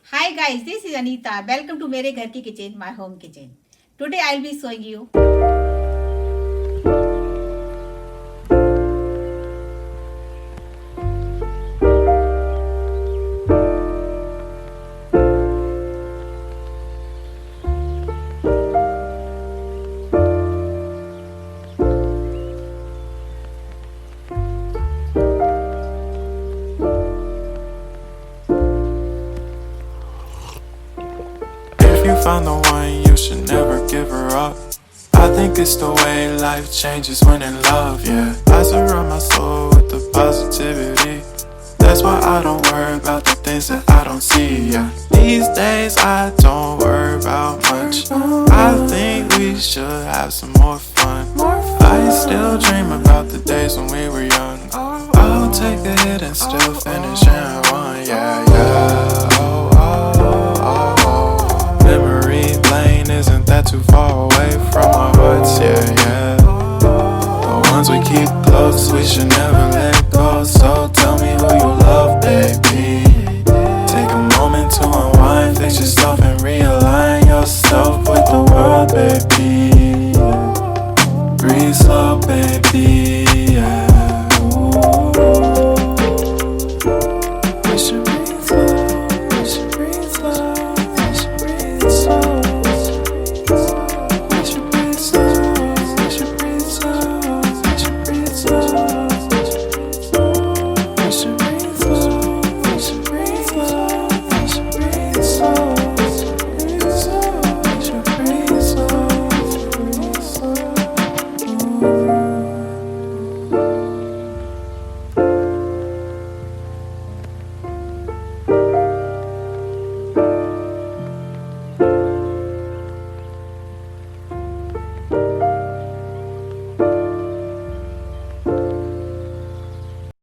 Hi guys, this is Anita. Welcome to मेरे घर की kitchen, my home kitchen. Today I'll be showing you. If you found the one, you should never give her up. I think it's the way life changes when in love, yeah. I surround my soul with the positivity. That's why I don't worry about the things that I don't see, yeah. These days I don't worry about much. I think we should have some more fun. I still dream about the days when we were young. I'll take a hit and still finish in one, yeah, yeah. Oh, oh, oh, oh. Memory lane isn't that too far away from our hearts, yeah, yeah. The ones we keep close, we should never let go. So tell me who you love, baby. Take a moment to unwind, fix yourself